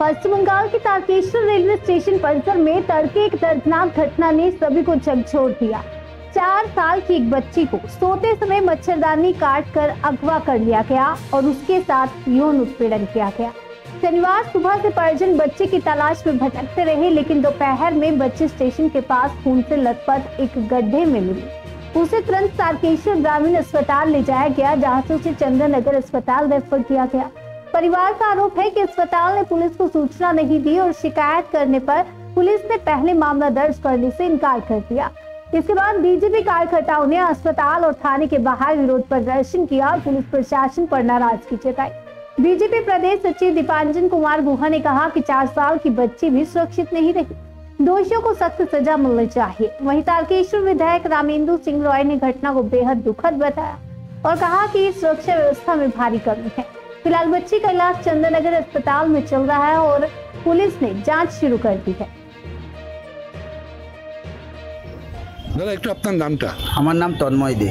पश्चिम बंगाल के Tarkeshwar railway station परिसर में तड़के एक दर्दनाक घटना ने सभी को झकझोर दिया। 4 साल की एक बच्ची को सोते समय मच्छरदानी काटकर अगवा कर लिया गया और उसके साथ यौन उत्पीड़न किया गया। शनिवार सुबह से परिजन बच्चे की तलाश में भटकते रहे, लेकिन दोपहर में बच्ची स्टेशन के पास खून से लथपथ एक गड्ढे में मिली। उसे तुरंत तारकेश्वर ग्रामीण अस्पताल ले जाया गया, जहां से उसे चंद्रनगर अस्पताल रेफर किया गया। परिवार का आरोप है कि अस्पताल ने पुलिस को सूचना नहीं दी और शिकायत करने पर पुलिस ने पहले मामला दर्ज करने से इनकार कर दिया। इसके बाद बीजेपी कार्यकर्ताओं ने अस्पताल और थाने के बाहर विरोध प्रदर्शन किया और पुलिस प्रशासन पर नाराजगी जताई। बीजेपी प्रदेश सचिव दीपांजन कुमार गुहा ने कहा कि 4 साल की बच्ची भी सुरक्षित नहीं रही, दोषियों को सख्त सजा मिलनी चाहिए। वहीं तारकेश्वर विधायक रामेंद्र सिंह रॉय ने घटना को बेहद दुखद बताया और कहा कि सुरक्षा व्यवस्था में भारी कमी है। फिलहाल बच्ची का इलाज चंद्रनगर अस्पताल में चल रहा है और पुलिस ने जांच शुरू कर दी है। দাদা একটু আপনার নামটা? আমার নাম তন্ময় দে।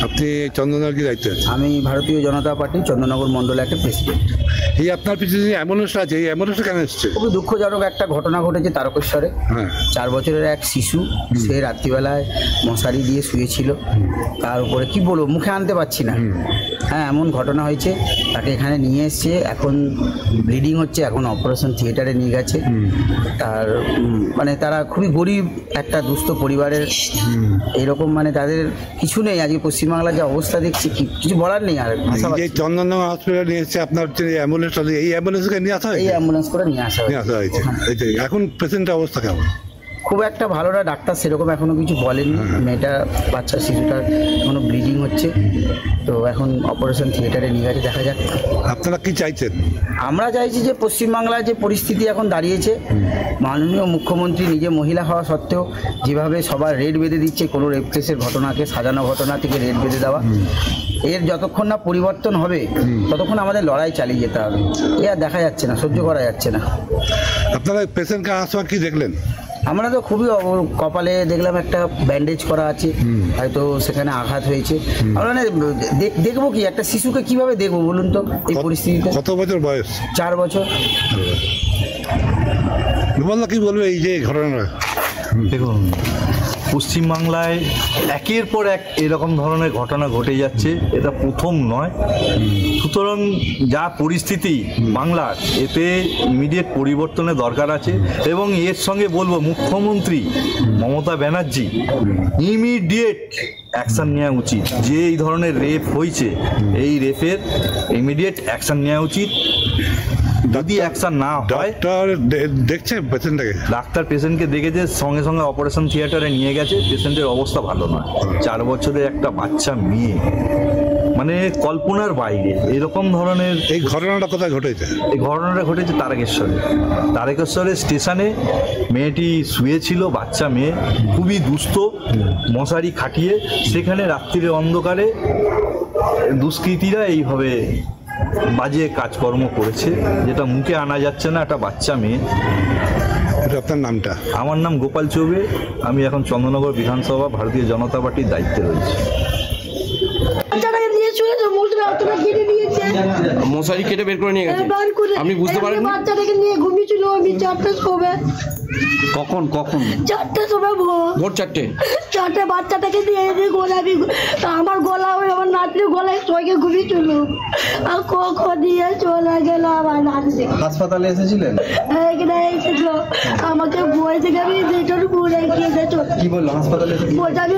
আপনি চন্দননগর কি দায়িত্বে আছেন? আমি ভারতীয় জনতা পার্টি চন্দননগর মন্ডল একটা প্রেসিডেন্ট। এই আপনার পিছনে যে অ্যাম্বুলেন্সটা আছে, এই অ্যাম্বুলেন্সটা কেন এসছে? খুবই দুঃখজনক একটা ঘটনা ঘটেছে তারকেশ্বরে। 4 বছরের এক শিশু, সে রাত্রিবেলায় মশারি দিয়ে শুয়েছিল, তার উপরে কি বলবো, মুখে আনতে পারছি না। হ্যাঁ, এমন ঘটনা হয়েছে। তাকে এখানে নিয়ে এসছে, এখন ব্লিডিং হচ্ছে, এখন অপারেশন থিয়েটারে নিয়ে গেছে। তার মানে তারা খুবই গরিব একটা দুস্থ পরিবারের, এরকম মানে তাদের কিছু নেই। আজকে পশ্চিমবাংলার যে অবস্থা দেখছি কিছু বলার নেই। আর যে চন্দননগর হসপিটালে নিয়ে এসছে আপনার অ্যাম্বুলেন্স, এই অ্যাম্বুলেন্সকে নিয়ে আসা হয়েছে? এই অ্যাম্বুলেন্স করে নিয়ে আসা হয়েছে। এখন পেশেন্টের অবস্থা কেমন? খুব একটা ভালো না, ডাক্তার সেরকম এখনো কিছু বলেনি। মেয়েটা, বাচ্চা শিশুটার এখনো ব্লিডিং হচ্ছে, তো এখন অপারেশন থিয়েটারে নিয়ে গেছে, দেখা যাক। আপনারা কি চাইছেন? আমরা চাইছি যে পশ্চিমবাংলার যে পরিস্থিতি এখন দাঁড়িয়েছে, মাননীয় মুখ্যমন্ত্রী নিজে মহিলা হওয়া সত্ত্বেও যেভাবে সবার রেড বেঁধে দিচ্ছে, কোনো রেপ কেসের ঘটনাকে সাজানো ঘটনা থেকে রেড বেঁধে দেওয়া, এর যতক্ষণ না পরিবর্তন হবে ততক্ষণ আমাদের লড়াই চালিয়ে যেতে হবে। এ আর দেখা যাচ্ছে না, সহ্য করা যাচ্ছে না। আপনারা পেশেন্টকে আসার কি দেখলেন? আমরা তো খুবই কপালে দেখলাম একটা ব্যান্ডেজ করা আছে, হয়তো সেখানে আঘাত হয়েছে। আমরা দেখবো কি, একটা শিশুকে কিভাবে দেখবো বলুন তো এই পরিস্থিতিতে? কত বছর বয়স? 4 বছর। কি বলবে এই যে ঘটনা? দেখুন, পশ্চিমবাংলায় একের পর এক এরকম ধরনের ঘটনা ঘটে যাচ্ছে, এটা প্রথম নয়। সুতরাং যা পরিস্থিতি বাংলার, এতে ইমিডিয়েট পরিবর্তনের দরকার আছে এবং এর সঙ্গে বলবো মুখ্যমন্ত্রী মমতা ব্যানার্জি ইমিডিয়েট অ্যাকশন নেওয়া উচিত। যে এই ধরনের রেপ হয়েছে, এই রেপের ইমিডিয়েট অ্যাকশন নেওয়া উচিত। যদি অ্যাকশন না হয়, দেখছে পেশেন্টটাকে, ডাক্তার পেশেন্টকে দেখেছে, সঙ্গে সঙ্গে অপারেশন থিয়েটারে নিয়ে গেছে। পেশেন্টের অবস্থা ভালো নয়। 4 বছরের একটা বাচ্চা মেয়ে, মানে কল্পনার বাইরে এরকম ধরনের। এই ঘটনাটা কোথায় ঘটেছে? এই ঘটনাটা ঘটেছে তারকেশ্বরের স্টেশনে। মেয়েটি শুয়েছিল, বাচ্চা মেয়ে, খুবই দুস্থ, মশারি খাটিয়ে। সেখানে রাত্রির অন্ধকারে দুষ্কৃতীরা এইভাবে বাজে কাজকর্ম করেছে, যেটা মুখে আনা যাচ্ছে না। একটা বাচ্চা মেয়ে। আপনার নামটা? আমার নাম গোপাল চৌবে। আমি এখন চন্দননগর বিধানসভা ভারতীয় জনতা পার্টির দায়িত্বে রয়েছে। মশারি কেটে বের করে নিয়ে গেছে, আপনি বুঝতে পারেন? বাচ্চাটাকে নিয়ে ঘুমিয়েছিল আমি 4টার সময়। কখন? 4টার সময়, ভোর 4টে। বাচ্চাটাকে দিয়ে গলা, আমার গলা, আমার নাতনির গলায় সবাইকে ঘুমিয়েছিল। আর কখন দিয়ে চলে গেল আমার নাতনি। হাসপাতালে এসেছিলেন? এখানে এসেছিল, আমাকে বই থেকে আমি যেটার ঘুরে গিয়েছো। কি বললো হাসপাতালে? বলছে আমি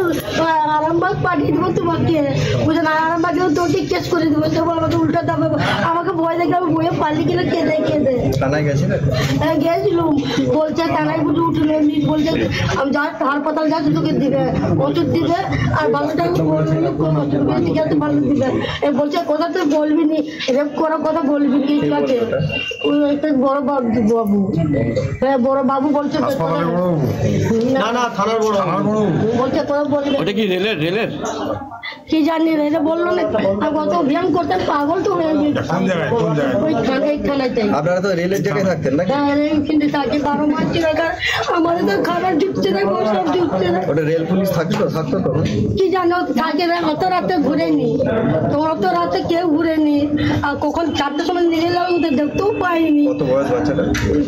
আরামবাগ পাঠিয়ে দেবো তোমাকে। বলছে না, আরামবাগে তোকে কেস করে দেবো, তবু আমাকে উল্টা দেবে। আমাকে ভয় দেখে আমি বইয়ে পালিয়ে গেলে কেঁদে। থানায় গেছিলেন? হ্যাঁ গেছিলাম। বলছে থানায় বুঝে উঠলো, বলছে আমি যা হাসপাতাল যাচ্ছি তোকে দিবে, ওষুধ দিবে আর বাচ্চাটা ভালো দিবে। বলছে কথা তুই বলবি নি, রেপ করার কথা বলবি নি। ঠিক আছে, ওই একটা বড় বাবু, হ্যাঁ বড় বাবু বলছে না থানার বড় বলছে কথা বলবে। ওটা কি রেলের? কি জানি রেলে বললো না। আর কত অভিযান করতেন পাগল। পাগল তো হয়ে গেছে। ওই থানায় যাই। আপনারা তো রেলের জায়গায় থাকতেন নাকি? হ্যাঁ, কিন্তু তাকে 12 মাস টাকা আমাদের তো খাবার জুটছে না, সব জুটছে না। ওটা রেল পুলিশ থাকতো তো কি জানো, থাকে না, অত রাতে ঘুরেনি তো, অত রাতে কেউ ঘুরেনি। আর কখন 4টার সময় নিয়ে গেলাম দেখতেও পাইনি। কত বয়স বাচ্চাটা?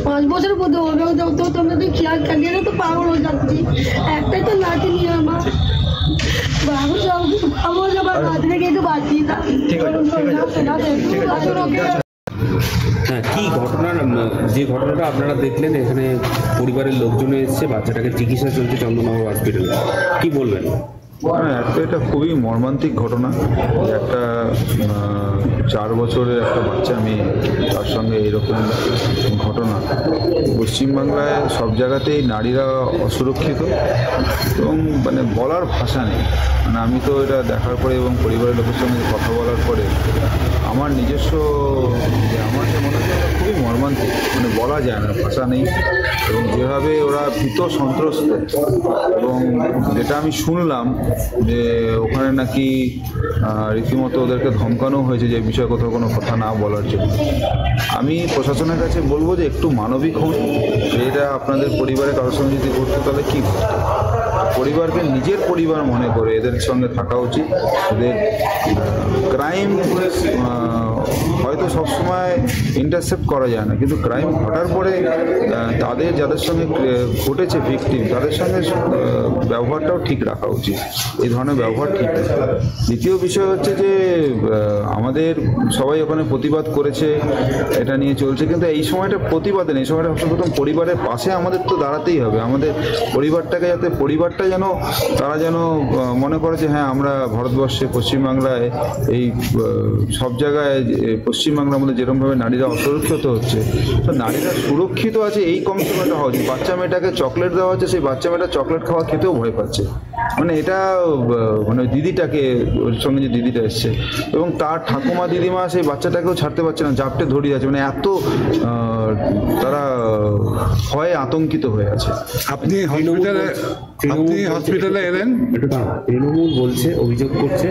5 বছর বোধ হবে। তো তোমরা তো খেয়াল কাটিয়ে তো পাগল হয়ে যাচ্ছি। একটাই তো নাতি নিয়ে আমার হ্যাঁ, কি ঘটনা, যে ঘটনাটা আপনারা দেখলেন, এখানে পরিবারের লোকজন এসেছে, বাচ্চাটাকে চিকিৎসা চলছে চন্দননগর হসপিটালে, কি বলবেন? হ্যাঁ, এটা খুবই মর্মান্তিক ঘটনা। একটা 4 বছরের একটা বাচ্চা মেয়ে, তার সঙ্গে এরকম ঘটনা। পশ্চিমবাংলায় সব জায়গাতেই নারীরা অসুরক্ষিত এবং মানে বলার ভাষা নেই। মানে আমি তো এটা দেখার পরে এবং পরিবারের লোকের সঙ্গে কথা বলার পরে আমার নিজস্ব আমার যে মনে হয় খুবই মর্মান্তিক, মানে বলা যায় না, ভাষা নেই। এবং যেভাবে ওরা ভীত সন্ত্রস্ত, এবং যেটা আমি শুনলাম যে ওখানে নাকি রীতিমতো ওদেরকে ধমকানো হয়েছে যে বিষয়ে কোথাও কোনো কথা না বলার জন্য। আমি প্রশাসনের কাছে বলবো যে একটু মানবিক হন। এটা আপনাদের পরিবারে কারোর সঙ্গে যদি ঘটতো তাহলে কী ঘটতো? পরিবারকে নিজের পরিবার মনে করে এদের সঙ্গে থাকা উচিত। এদের ক্রাইম হয়তো সবসময় ইন্টারসেপ্ট করা যায় না, কিন্তু ক্রাইম ঘটার পরে তাদের যাদের সঙ্গে ঘটেছে ভিকটিম, তাদের সঙ্গে ব্যবহারটাও ঠিক রাখা উচিত। এই ধরনের ব্যবহার ঠিক না। দ্বিতীয় বিষয় হচ্ছে যে আমাদের সবাই ওখানে প্রতিবাদ করেছে, এটা নিয়ে চলছে, কিন্তু এই সময়টা প্রতিবাদে নেই। এই সময়টা সর্বপ্রথম পরিবারের পাশে আমাদের তো দাঁড়াতেই হবে। আমাদের পরিবারটাকে যাতে পরিবারটা যেন তারা যেন মনে করে যে হ্যাঁ, আমরা ভারতবর্ষে পশ্চিমবাংলায় এই সব জায়গায় পশ্চিমবাংলার মধ্যে যেরকমভাবে নারীরা অসুরক্ষিত হচ্ছে, তো নারীরা সুরক্ষিত আছে এই কনসেপ্টটা হওয়া উচিত। বাচ্চা মেয়েটাকে চকলেট দেওয়া হচ্ছে, সেই বাচ্চা মেয়েটা চকলেট খাওয়া খেতেও ভয় পাচ্ছে। মানে এটা মানে দিদিটাকে, ওর সঙ্গে যে দিদিটা এসছে এবং তার ঠাকুমা দিদিমা সেই বাচ্চাটাকেও ছাড়তে পারছে না, জাপটে ধরিয়ে আছে। মানে এত তারা ভয়ে আতঙ্কিত হয়ে আছে। আপনি হসপিটালে এলেন? তৃণমূল বলছে, অভিযোগ করছে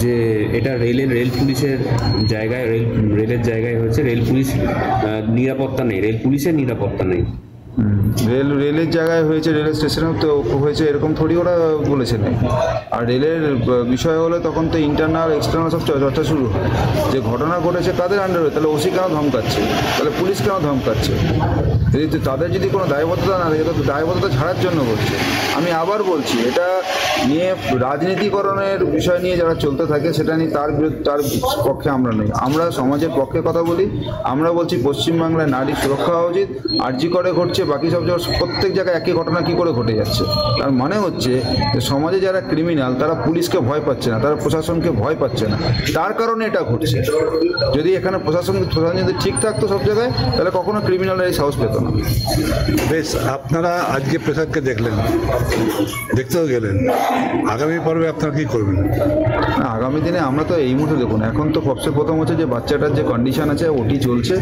যে এটা রেল পুলিশের জায়গায়, রেলের হয়েছে। রেল পুলিশ নিরাপত্তা নেই, রেল পুলিশের নিরাপত্তা নেই। রেলের জায়গায় হয়েছে, রেল স্টেশনেও তো হয়েছে, এরকম থোড়ি ওরা বলেছে না। আর রেলের বিষয় হলে তখন তো ইন্টারনাল এক্সটার্নাল সব চর্চা শুরু হয় যে ঘটনা ঘটেছে কাদের আন্ডারে, তাহলে ওসি কেন ধমকাচ্ছে, তাহলে পুলিশ কেন ধমকাচ্ছে। যদি তাদের যদি কোনো দায়বদ্ধতা না থাকে, তো দায়বদ্ধতা ছাড়ার জন্য করছে। আমি আবার বলছি, এটা নিয়ে রাজনীতিকরণের বিষয় নিয়ে যারা চলতে থাকে সেটা নিয়ে তার পক্ষে আমরা নই। আমরা সমাজের পক্ষে কথা বলি। আমরা বলছি পশ্চিমবাংলায় নারী সুরক্ষা হওয়া উচিত। আরজি করে ঘটছে, বাকি সব জায়গায় প্রত্যেক জায়গায় একই ঘটনা কী করে ঘটে যাচ্ছে? তার মানে হচ্ছে যে সমাজে যারা ক্রিমিনাল তারা পুলিশকে ভয় পাচ্ছে না, তারা প্রশাসনকে ভয় পাচ্ছে না, তার কারণে এটা ঘটছে। যদি এখানে প্রশাসন যদি ঠিক থাকতো সব জায়গায়, তাহলে কখনো ক্রিমিনালরা এই সাহস পেত না। বেশ, আপনারা আজকে প্রেসারকে দেখলেন, দেখতেও গেলেন, আগামী পর্বে আপনারা কী করবেন? আগামী দিনে আমরা তো এই মুহূর্তে দেখুন, এখন তো সবচেয়ে প্রথম হচ্ছে যে বাচ্চাটার যে কন্ডিশন আছে, ওটি চলছে।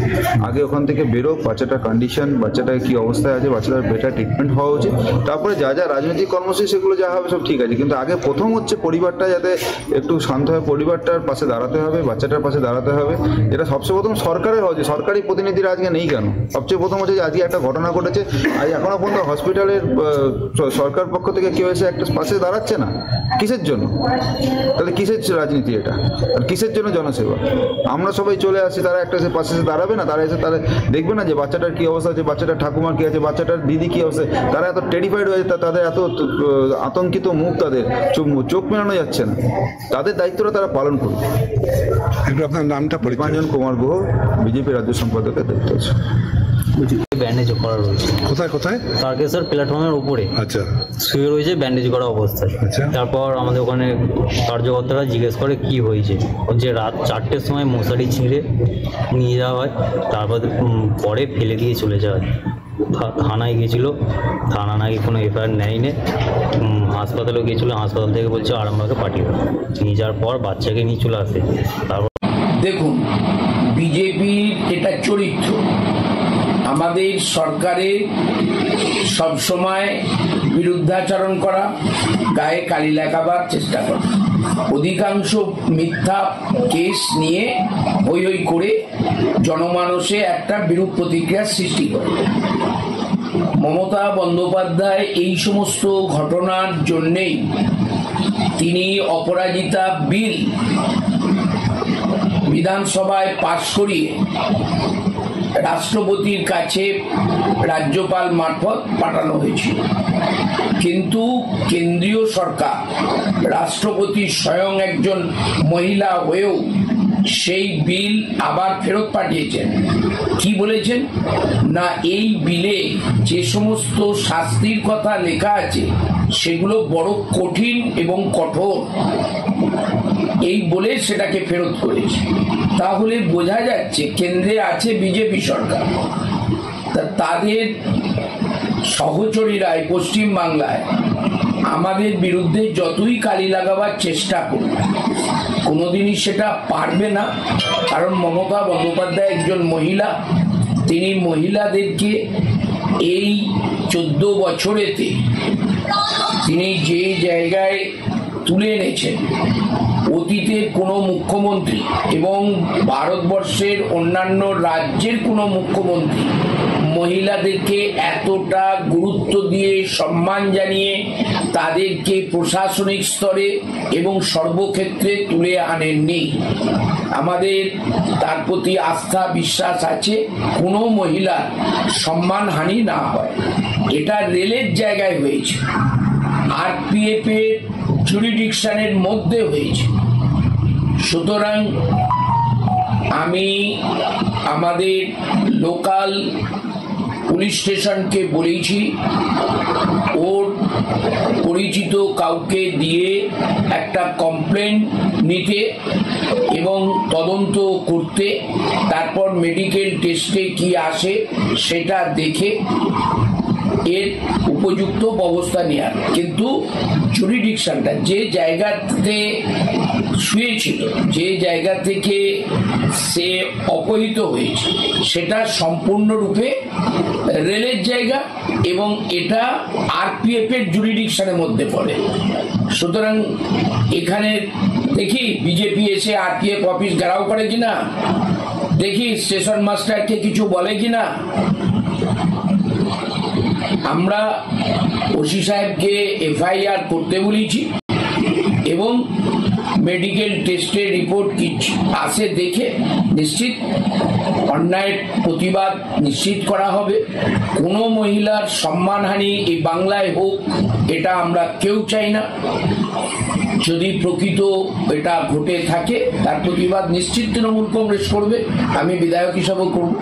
আগে ওখান থেকে বেরো, বাচ্চাটার কন্ডিশন, বাচ্চাটার কী অবস্থায় আছে, বাচ্চাটার বেটার ট্রিটমেন্ট হওয়া উচিত। তারপরে যা যা রাজনৈতিক কর্মসূচি সেগুলো যা হবে সব ঠিক আছে, কিন্তু আগে প্রথম হচ্ছে পরিবারটা যাতে একটু শান্ত হয়, পরিবারটার পাশে দাঁড়াতে হবে, বাচ্চাটার পাশে দাঁড়াতে হবে। এটা সবচেয়ে প্রথম সরকারের হচ্ছে, সরকারি প্রতিনিধিরা আজকে নেই কেন? সবচেয়ে প্রথম হচ্ছে যে আজকে একটা ঘটনা ঘটেছে, আজ এখনো পর্যন্ত হসপিটালের সরকার পক্ষ থেকে কেউ এসে একটা পাশে দাঁড়াচ্ছে না। কিসের জন্য? তাহলে কিসের রাজনীতি এটা? আর কিসের জন্য জনসেবা? আমরা সবাই চলে আসি, তারা একটা এসে পাশে এসে দাঁড়াবে না? তারা এসে তারা দেখবে না যে বাচ্চাটার কী অবস্থা আছে, বাচ্চাটার ঠাকুমার কী আছে, বাচ্চাটার দিদি কী অবস্থা? তারা এত টেরিফাইড হয়েছে, তাদের এত আতঙ্কিত মুখ, তাদের চোখ মেলানো যাচ্ছে না। তাদের দায়িত্বটা তারা পালন করবে। একটু আপনার নামটা? দীপাঞ্জন কুমার গুহ, বিজেপি রাজ্য সম্পাদকের দায়িত্ব আছে। ব্যান্ডেজ করা রয়েছে। কোথায় কোথায়? তারকেশ্বর প্ল্যাটফর্মের উপরে আচ্ছা, শুয়ে রয়েছে ব্যান্ডেজ করা অবস্থায়। আচ্ছা, তারপর আমাদের ওখানে কার্যকর্তারা জিজ্ঞেস করে কি হয়েছে, যে রাত 4টের সময় মশারি ছিঁড়ে নিয়ে যাওয়া হয়, তারপর পরে ফেলে দিয়ে চলে যাওয়া হয়। থানায় গিয়েছিলো, থানা নাকি কোনো এফআইআর নেয়নি। হাসপাতালেও গিয়েছিলো, হাসপাতাল থেকে বলছে আরামবাগে পাঠিয়ে দেবে। নিয়ে যাওয়ার পর বাচ্চাকে নিয়ে চলে আসে। তারপর দেখুন, বিজেপির এটা চরিত্র, আমাদের সরকারের সবসময় বিরুদ্ধাচরণ করা, গায়ে কালি লাগাবার চেষ্টা করা। অধিকাংশ মিথ্যা কেস নিয়ে হই হই করে জনমানসে একটা বিরূপ প্রতিক্রিয়ার সৃষ্টি করে। মমতা বন্দ্যোপাধ্যায় এই সমস্ত ঘটনার জন্যেই তিনি অপরাজিতা বিল বিধানসভায় পাশ করিয়ে রাষ্ট্রপতির কাছে রাজ্যপাল মারফত পাঠানো হয়েছিল, কিন্তু কেন্দ্রীয় সরকার রাষ্ট্রপতি স্বয়ং একজন মহিলা হয়েও সেই বিল আবার ফেরত পাঠিয়েছেন। কি বলেছেন না, এই বিলে যে সমস্ত শাস্তির কথা লেখা আছে সেগুলো বড় কঠিন এবং কঠোর, এই বলে সেটাকে ফেরত করেছে। তাহলে বোঝা যাচ্ছে কেন্দ্রে আছে বিজেপি সরকার, তাদের সহচরীরা পশ্চিম বাংলায় আমাদের বিরুদ্ধে যতই কালি লাগাবার চেষ্টা করবে কোনোদিনই সেটা পারবে না। কারণ মমতা বন্দ্যোপাধ্যায় একজন মহিলা, তিনি মহিলাদেরকে এই 14 বছরেতে তিনি যে জায়গায় তুলে এনেছেন, অতীতের কোনো মুখ্যমন্ত্রী এবং ভারতবর্ষের অন্যান্য রাজ্যের কোনো মুখ্যমন্ত্রী মহিলাদেরকে এতটা গুরুত্ব দিয়ে সম্মান জানিয়ে তাদেরকে প্রশাসনিক স্তরে এবং সর্বক্ষেত্রে তুলে আনেননি। আমাদের তার প্রতি আস্থা বিশ্বাস আছে কোনো মহিলার সম্মানহানি না হয়। এটা রেলের জায়গায় হয়েছে, আরপিএফ এর জুরিডিকশনের মধ্যে হয়েছে। সুতরাং আমি আমাদের লোকাল পুলিশ স্টেশনকে বলেছি ওর পরিচিত কাউকে দিয়ে একটা কমপ্লেন নিতে এবং তদন্ত করতে, তারপর মেডিকেল টেস্টে কি আসে সেটা দেখে এর উপযুক্ত ব্যবস্থা নেওয়ার। কিন্তু জুরিডিকশনটা যে জায়গাতে শুয়েছিল, যে জায়গা থেকে সে অপহৃত হয়েছে, সেটা সম্পূর্ণরূপে রেলের জায়গা এবং এটা আরপিএফ এর জুরিডিকশনের মধ্যে পড়ে। সুতরাং এখানে দেখি বিজেপি এসে আরপিএফ অফিস ঘেরাও করে কিনা, দেখি স্টেশন মাস্টারকে কিছু বলে কিনা। আমরা ওসি সাহেবকে এফআইআর করতে বলেছি এবং মেডিকেল টেস্টের রিপোর্ট কি আসে দেখে নিশ্চিত অন্যায়ের প্রতিবাদ নিশ্চিত করা হবে। কোনো মহিলার সম্মানহানি এই বাংলায় হোক এটা আমরা কেউ চাই না। যদি প্রকৃত এটা ঘটে থাকে তার প্রতিবাদ নিশ্চিত তৃণমূল কংগ্রেস করবে, আমি বিধায়ক হিসাবেও করব।